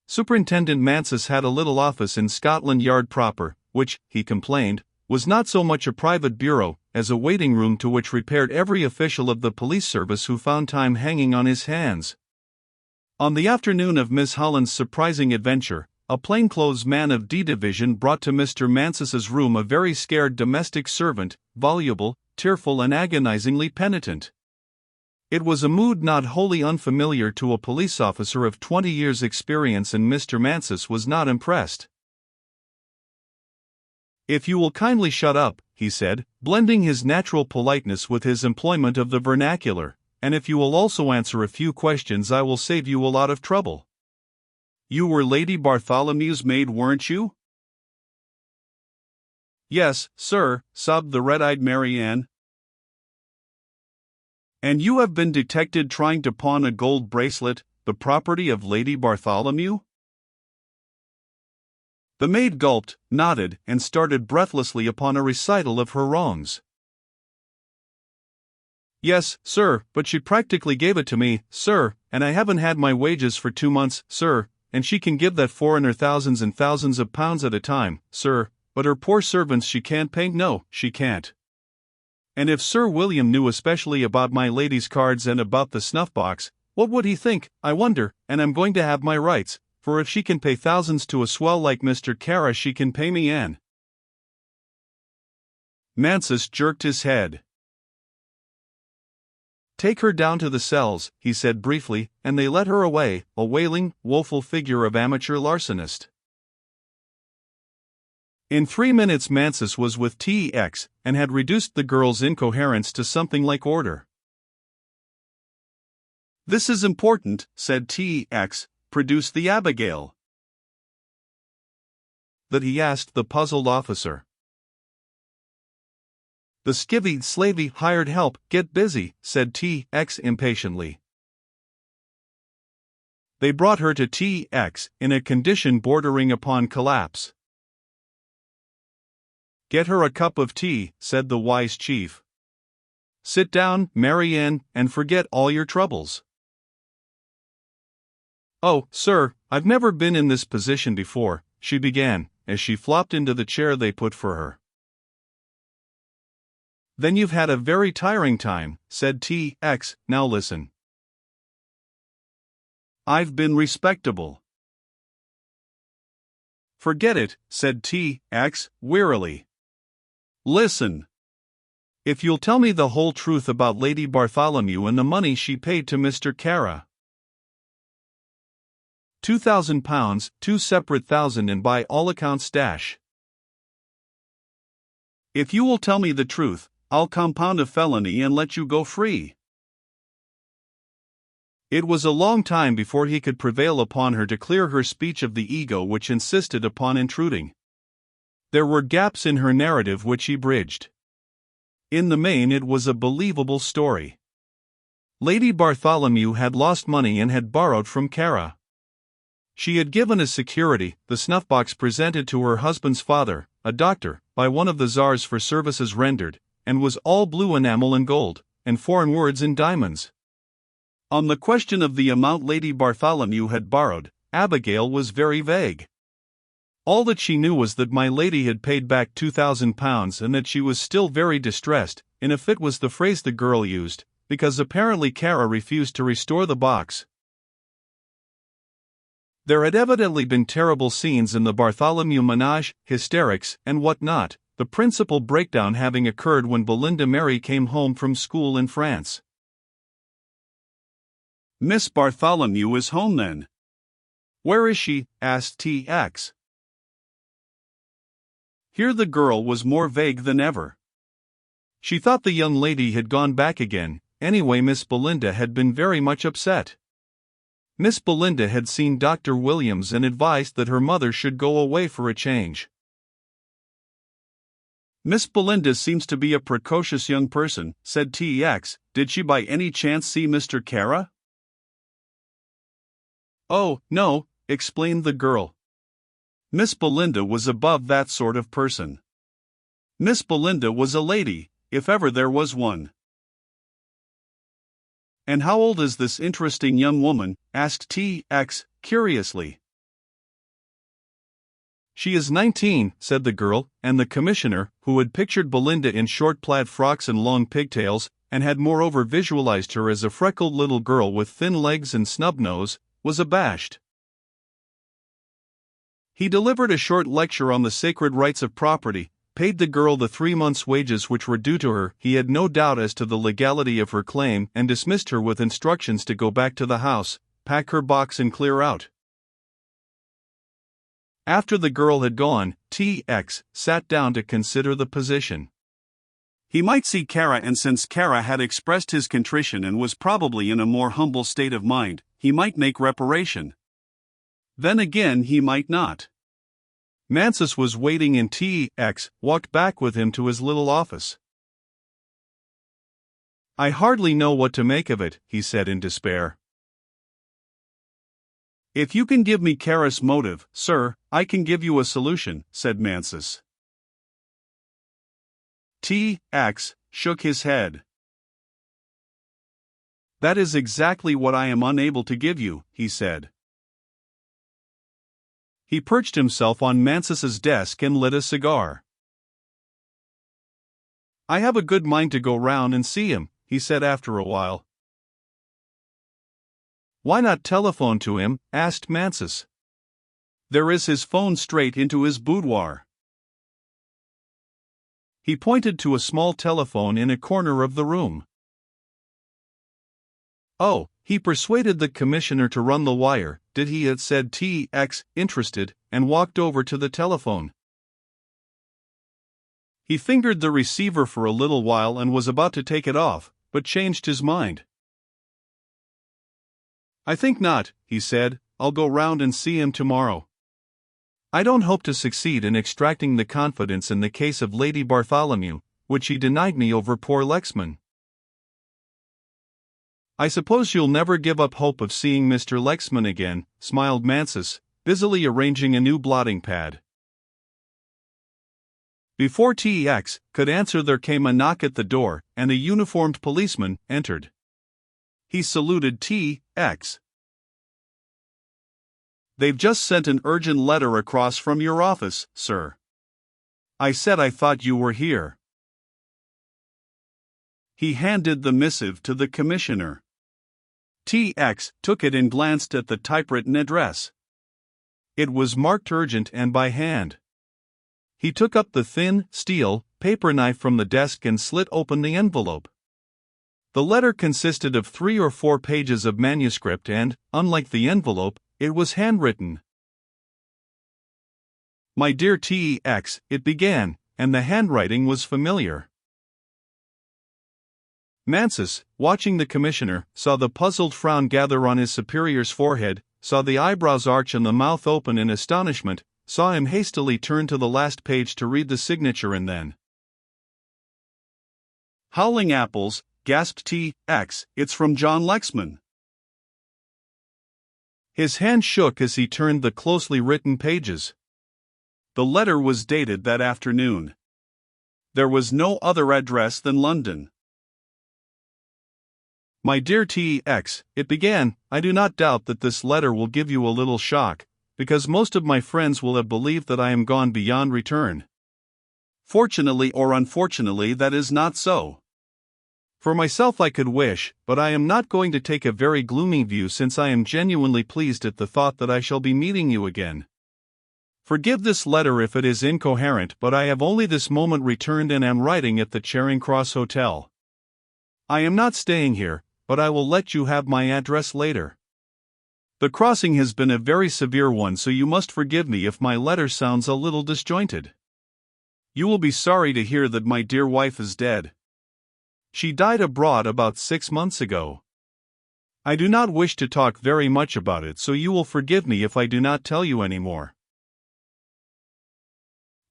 Superintendent Mansus had a little office in Scotland Yard proper, which, he complained, was not so much a private bureau as a waiting room to which repaired every official of the police service who found time hanging on his hands. On the afternoon of Miss Holland's surprising adventure, a plainclothes man of D Division brought to Mr. Mansus's room a very scared domestic servant, voluble, tearful and agonizingly penitent. It was a mood not wholly unfamiliar to a police officer of 20 years' experience, and Mr. Mansus was not impressed. "If you will kindly shut up," he said, blending his natural politeness with his employment of the vernacular, "and if you will also answer a few questions, I will save you a lot of trouble. You were Lady Bartholomew's maid, weren't you?" "Yes, sir," sobbed the red-eyed Mary Ann. "And you have been detected trying to pawn a gold bracelet, the property of Lady Bartholomew?" The maid gulped, nodded, and started breathlessly upon a recital of her wrongs. "Yes, sir, but she practically gave it to me, sir, and I haven't had my wages for 2 months, sir, and she can give that foreigner thousands and thousands of pounds at a time, sir, but her poor servants she can't pay, no, she can't. And if Sir William knew especially about my lady's cards and about the snuff-box, what would he think, I wonder, and I'm going to have my rights, for if she can pay thousands to a swell like Mr. Kara, she can pay me Anne." Mansus jerked his head. "Take her down to the cells," he said briefly, and they led her away, a wailing, woeful figure of amateur larcenist. In 3 minutes Mansus was with T.X. and had reduced the girl's incoherence to something like order. "This is important," said T.X., "produce the Abigail." That he asked the puzzled officer. "The skivvy slavey hired help, get busy," said T.X. impatiently. They brought her to T.X. in a condition bordering upon collapse. "Get her a cup of tea," said the wise chief. "Sit down, Mary Ann, and forget all your troubles." "Oh, sir, I've never been in this position before," she began, as she flopped into the chair they put for her. "Then you've had a very tiring time," said T.X., "now listen. I've been respectable." "Forget it," said T.X., wearily. "Listen. If you'll tell me the whole truth about Lady Bartholomew and the money she paid to Mr. Kara. £2,000, 2 separate thousand, and by all accounts dash. If you will tell me the truth, I'll compound a felony and let you go free." It was a long time before he could prevail upon her to clear her speech of the ego which insisted upon intruding. There were gaps in her narrative which he bridged. In the main it was a believable story. Lady Bartholomew had lost money and had borrowed from Kara. She had given as security the snuff-box presented to her husband's father, a doctor, by one of the czars for services rendered, and was all blue enamel and gold, and foreign words in diamonds. On the question of the amount Lady Bartholomew had borrowed, Abigail was very vague. All that she knew was that my lady had paid back £2,000 and that she was still very distressed, in a fit was the phrase the girl used, because apparently Kara refused to restore the box. There had evidently been terrible scenes in the Bartholomew menage, hysterics, and what not, the principal breakdown having occurred when Belinda Mary came home from school in France. "Miss Bartholomew is home then?" "Where is she?" asked T.X. Here the girl was more vague than ever. She thought the young lady had gone back again. Anyway, Miss Belinda had been very much upset. Miss Belinda had seen Dr. Williams and advised that her mother should go away for a change. "Miss Belinda seems to be a precocious young person," said T.X. "Did she by any chance see Mr. Kara?" "Oh, no," explained the girl. "Miss Belinda was above that sort of person. Miss Belinda was a lady, if ever there was one." "And how old is this interesting young woman?" asked T.X. curiously. She is 19, said the girl, and the commissioner, who had pictured Belinda in short plaid frocks and long pigtails, and had moreover visualized her as a freckled little girl with thin legs and snub nose, was abashed. He delivered a short lecture on the sacred rights of property, paid the girl the 3 months' wages which were due to her. He had no doubt as to the legality of her claim, and dismissed her with instructions to go back to the house, pack her box and clear out. After the girl had gone, T.X. sat down to consider the position. He might see Kara, and since Kara had expressed his contrition and was probably in a more humble state of mind, he might make reparation. Then again he might not. Mansus was waiting and T.X. walked back with him to his little office. I hardly know what to make of it, he said in despair. If you can give me Kara's motive, sir, I can give you a solution, said Mansus. T.X. shook his head. That is exactly what I am unable to give you, he said. He perched himself on Mansus's desk and lit a cigar. I have a good mind to go round and see him, he said after a while. Why not telephone to him? Asked Mansus. There is his phone straight into his boudoir. He pointed to a small telephone in a corner of the room. Oh, he persuaded the commissioner to run the wire, did he? Had said T.X., interested, and walked over to the telephone. He fingered the receiver for a little while and was about to take it off, but changed his mind. I think not, he said, I'll go round and see him tomorrow. I don't hope to succeed in extracting the confidence in the case of Lady Bartholomew, which he denied me over poor Lexman. I suppose you'll never give up hope of seeing Mr. Lexman again, smiled Mansus, busily arranging a new blotting pad. Before T.X. could answer, there came a knock at the door, and a uniformed policeman entered. He saluted T.X. They've just sent an urgent letter across from your office, sir. I said I thought you were here. He handed the missive to the commissioner. T.X. took it and glanced at the typewritten address. It was marked urgent and by hand. He took up the thin, steel, paper knife from the desk and slit open the envelope. The letter consisted of 3 or 4 pages of manuscript and, unlike the envelope, it was handwritten. My dear T.X., it began, and the handwriting was familiar. Mansus, watching the commissioner, saw the puzzled frown gather on his superior's forehead, saw the eyebrows arch and the mouth open in astonishment, saw him hastily turn to the last page to read the signature, and then... Howling apples, gasped T.X., it's from John Lexman. His hand shook as he turned the closely written pages. The letter was dated that afternoon. There was no other address than London. My dear T.X., it began, I do not doubt that this letter will give you a little shock, because most of my friends will have believed that I am gone beyond return. Fortunately or unfortunately, that is not so. For myself I could wish, but I am not going to take a very gloomy view, since I am genuinely pleased at the thought that I shall be meeting you again. Forgive this letter if it is incoherent, but I have only this moment returned and am writing at the Charing Cross Hotel. I am not staying here, but I will let you have my address later. The crossing has been a very severe one, so you must forgive me if my letter sounds a little disjointed. You will be sorry to hear that my dear wife is dead. She died abroad about 6 months ago. I do not wish to talk very much about it, so you will forgive me if I do not tell you any more.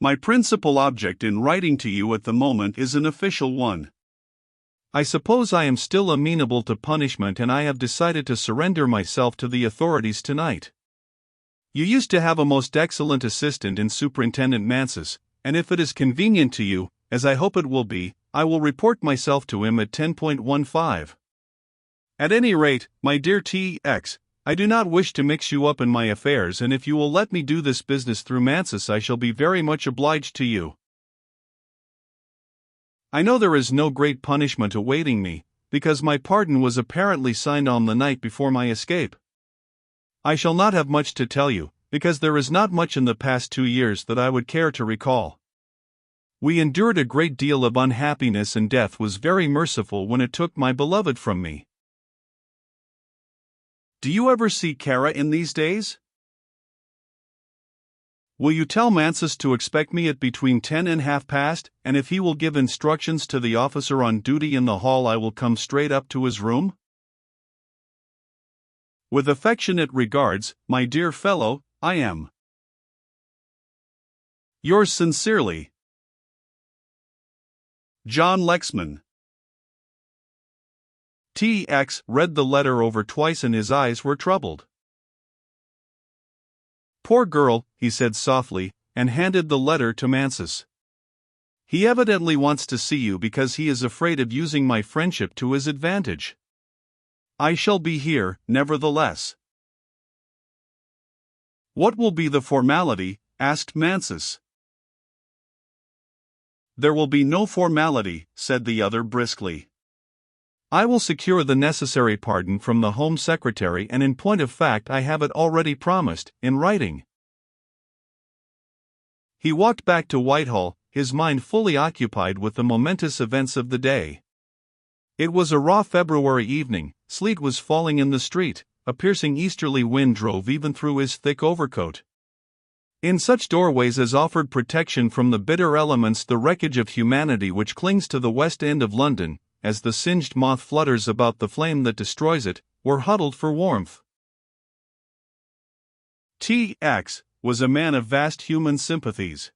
My principal object in writing to you at the moment is an official one. I suppose I am still amenable to punishment, and I have decided to surrender myself to the authorities tonight. You used to have a most excellent assistant in Superintendent Mansus, and if it is convenient to you, as I hope it will be, I will report myself to him at 10.15. At any rate, my dear T.X., I do not wish to mix you up in my affairs, and if you will let me do this business through Mansus, I shall be very much obliged to you. I know there is no great punishment awaiting me, because my pardon was apparently signed on the night before my escape. I shall not have much to tell you, because there is not much in the past 2 years that I would care to recall. We endured a great deal of unhappiness, and death was very merciful when it took my beloved from me. Do you ever see Kara in these days? Will you tell Mansus to expect me at between 10 and past, and if he will give instructions to the officer on duty in the hall, I will come straight up to his room? With affectionate regards, my dear fellow, I am yours sincerely, John Lexman. T.X. read the letter over twice and his eyes were troubled. Poor girl, he said softly, and handed the letter to Mansus. He evidently wants to see you because he is afraid of using my friendship to his advantage. I shall be here, nevertheless. What will be the formality? Asked Mansus. There will be no formality, said the other briskly. I will secure the necessary pardon from the Home Secretary, and in point of fact I have it already promised, in writing. He walked back to Whitehall, his mind fully occupied with the momentous events of the day. It was a raw February evening, sleet was falling in the street, a piercing easterly wind drove even through his thick overcoat. In such doorways as offered protection from the bitter elements, the wreckage of humanity which clings to the West End of London, as the singed moth flutters about the flame that destroys it, were huddled for warmth. T.X. was a man of vast human sympathies.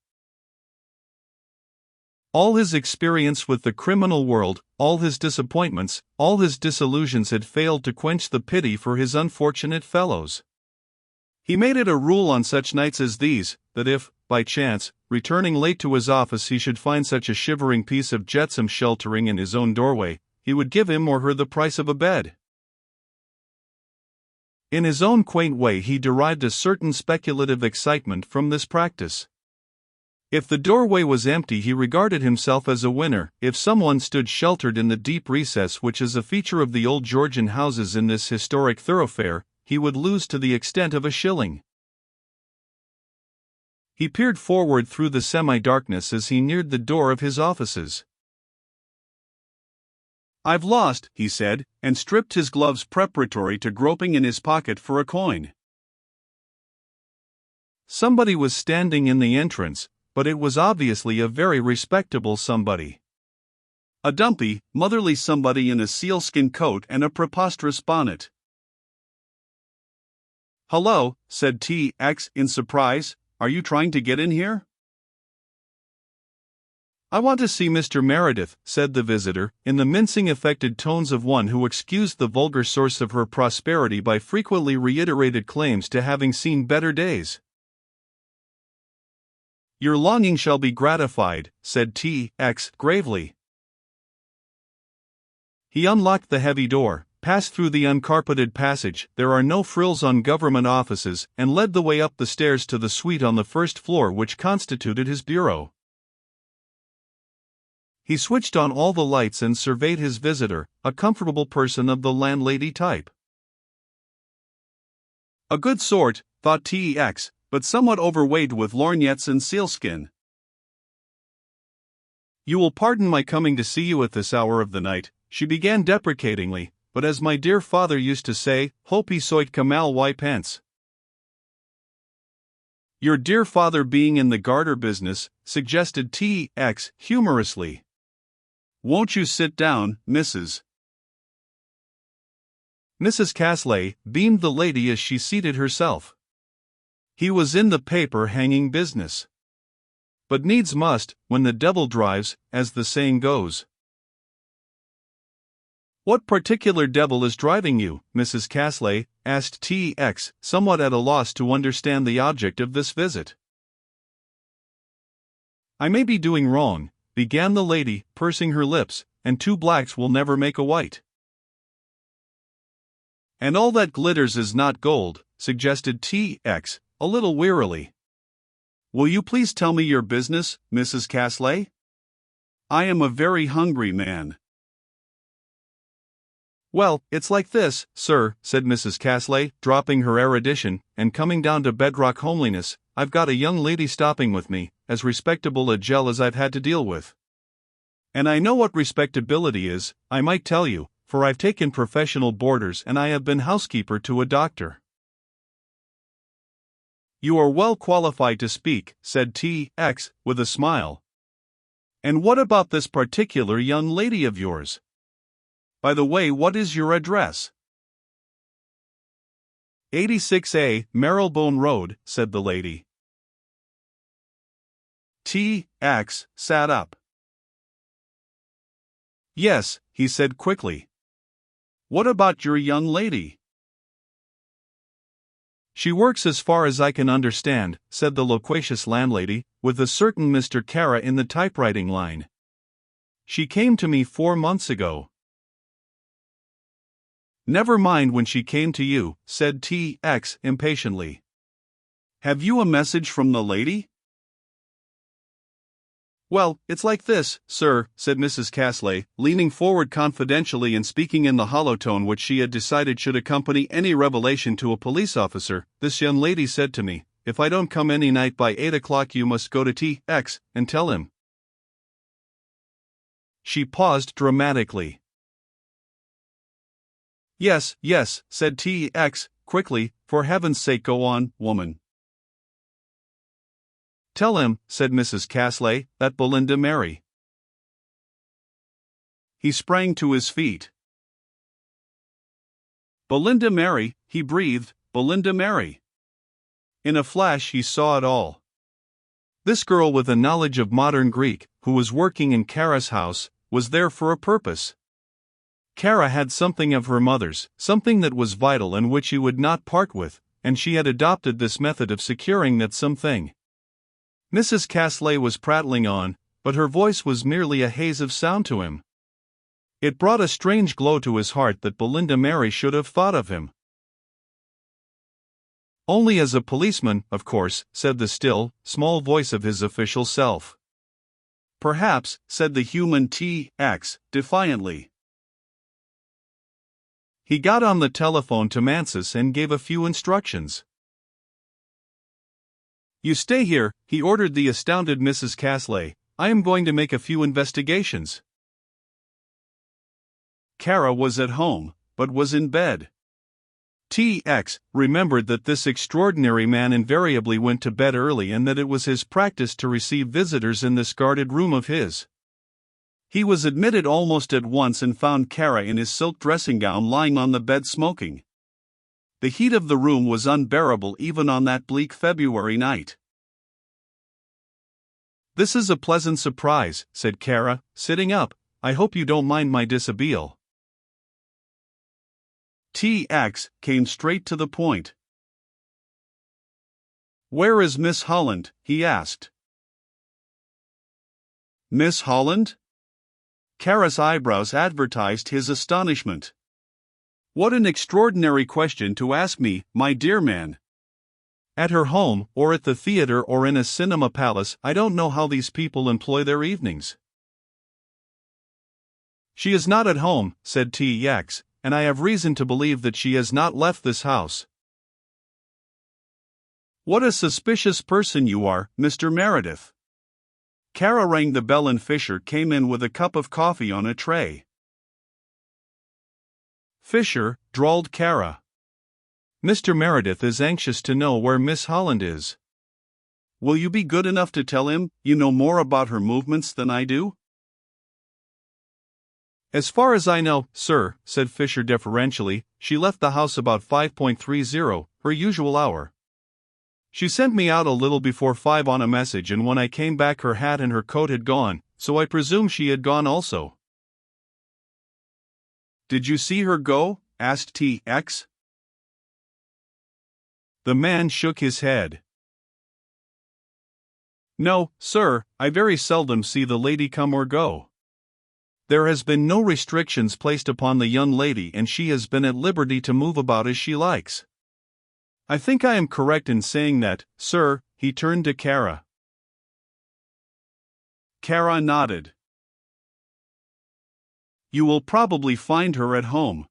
All his experience with the criminal world, all his disappointments, all his disillusions had failed to quench the pity for his unfortunate fellows. He made it a rule on such nights as these, that if, by chance, returning late to his office, he should find such a shivering piece of jetsam sheltering in his own doorway, he would give him or her the price of a bed. In his own quaint way he derived a certain speculative excitement from this practice. If the doorway was empty, he regarded himself as a winner. If someone stood sheltered in the deep recess which is a feature of the old Georgian houses in this historic thoroughfare, he would lose to the extent of a shilling. He peered forward through the semi-darkness as he neared the door of his offices. "I've lost," he said, and stripped his gloves preparatory to groping in his pocket for a coin. Somebody was standing in the entrance, but it was obviously a very respectable somebody. A dumpy, motherly somebody in a sealskin coat and a preposterous bonnet. "Hello," said T.X. in surprise. "Are you trying to get in here?" "I want to see Mr. Meredith," said the visitor, in the mincing affected tones of one who excused the vulgar source of her prosperity by frequently reiterated claims to having seen better days. "Your longing shall be gratified," said T.X. gravely. He unlocked the heavy door, passed through the uncarpeted passage, there are no frills on government offices, and led the way up the stairs to the suite on the first floor which constituted his bureau. He switched on all the lights and surveyed his visitor, a comfortable person of the landlady type. A good sort, thought T.X., but somewhat overweight with lorgnettes and sealskin. "You will pardon my coming to see you at this hour of the night," she began deprecatingly, "but as my dear father used to say, hope he soit Kamal y pence." "Your dear father being in the garter business," suggested T.X. humorously. "Won't you sit down, Mrs. Casley," beamed the lady as she seated herself. "He was in the paper hanging business. But needs must, when the devil drives, as the saying goes." "What particular devil is driving you, Mrs. Casley?" asked T.X., somewhat at a loss to understand the object of this visit. "I may be doing wrong," began the lady, pursing her lips, "and two blacks will never make a white." And all that glitters is not gold, suggested TX, a little wearily. Will you please tell me your business, Mrs. Casley? I am a very hungry man. Well, it's like this, sir, said Mrs. Casley, dropping her erudition, and coming down to bedrock homeliness. I've got a young lady stopping with me, as respectable a gel as I've had to deal with. And I know what respectability is, I might tell you, for I've taken professional boarders and I have been housekeeper to a doctor. You are well qualified to speak, said T.X., with a smile. And what about this particular young lady of yours? By the way, what is your address? 86A, Marylebone Road, said the lady. T.X. sat up. Yes, he said quickly. What about your young lady? She works as far as I can understand, said the loquacious landlady, with a certain Mr. Kara in the typewriting line. She came to me 4 months ago. Never mind when she came to you, said T.X. impatiently. Have you a message from the lady? Well, it's like this, sir, said Mrs. Casley, leaning forward confidentially and speaking in the hollow tone which she had decided should accompany any revelation to a police officer. This young lady said to me, if I don't come any night by 8 o'clock you must go to T.X. and tell him. She paused dramatically. Yes, said T.X. quickly, for heaven's sake go on, woman. Tell him, said Mrs. Casley, that Belinda Mary. He sprang to his feet. Belinda Mary, he breathed, Belinda Mary. In a flash he saw it all. This girl with a knowledge of modern Greek, who was working in Kara's house, was there for a purpose. Kara had something of her mother's, something that was vital and which he would not part with, and she had adopted this method of securing that something. Mrs. Casley was prattling on, but her voice was merely a haze of sound to him. It brought a strange glow to his heart that Belinda Mary should have thought of him. Only as a policeman, of course, said the still, small voice of his official self. Perhaps, said the human T.X., defiantly. He got on the telephone to Mansus and gave a few instructions. You stay here, he ordered the astounded Mrs. Casley. I am going to make a few investigations. Kara was at home, but was in bed. T.X. remembered that this extraordinary man invariably went to bed early and that it was his practice to receive visitors in this guarded room of his. He was admitted almost at once and found Kara in his silk dressing gown lying on the bed smoking. The heat of the room was unbearable even on that bleak February night. This is a pleasant surprise, said Kara, sitting up. I hope you don't mind my dishabille. T.X. came straight to the point. Where is Miss Holland? He asked. Miss Holland? Kara's eyebrows advertised his astonishment. What an extraordinary question to ask me, my dear man. At her home, or at the theater, or in a cinema palace, I don't know how these people employ their evenings. She is not at home, said T.X., and I have reason to believe that she has not left this house. What a suspicious person you are, Mr. Meredith. Kara rang the bell and Fisher came in with a cup of coffee on a tray. Fisher, drawled Kara. Mr. Meredith is anxious to know where Miss Holland is. Will you be good enough to tell him you know more about her movements than I do? As far as I know, sir, said Fisher deferentially, she left the house about 5:30, her usual hour. She sent me out a little before 5 on a message, and when I came back her hat and her coat had gone, so I presume she had gone also. Did you see her go? Asked T.X. The man shook his head. No, sir, I very seldom see the lady come or go. There has been no restrictions placed upon the young lady and she has been at liberty to move about as she likes. I think I am correct in saying that, sir. He turned to Kara. Kara nodded. You will probably find her at home.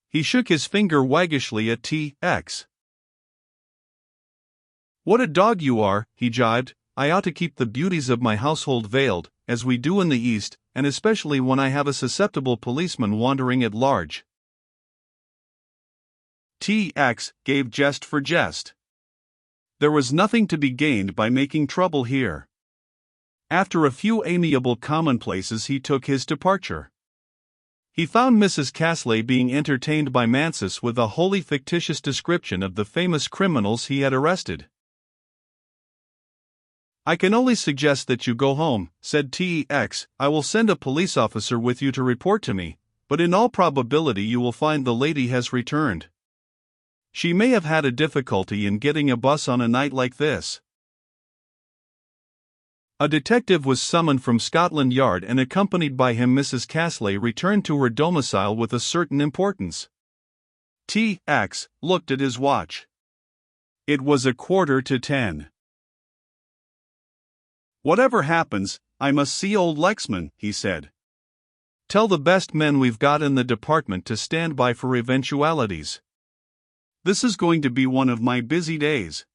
He shook his finger waggishly at T.X. What a dog you are, he jibed. I ought to keep the beauties of my household veiled, as we do in the East, and especially when I have a susceptible policeman wandering at large. T.X. gave jest for jest. There was nothing to be gained by making trouble here. After a few amiable commonplaces he took his departure. He found Mrs. Casley being entertained by Mansus with a wholly fictitious description of the famous criminals he had arrested. I can only suggest that you go home, said T.X. I will send a police officer with you to report to me, but in all probability you will find the lady has returned. She may have had a difficulty in getting a bus on a night like this. A detective was summoned from Scotland Yard and accompanied by him Mrs. Casley returned to her domicile with a certain importance. T.X. looked at his watch. It was 10:15. Whatever happens, I must see old Lexman, he said. Tell the best men we've got in the department to stand by for eventualities. This is going to be one of my busy days.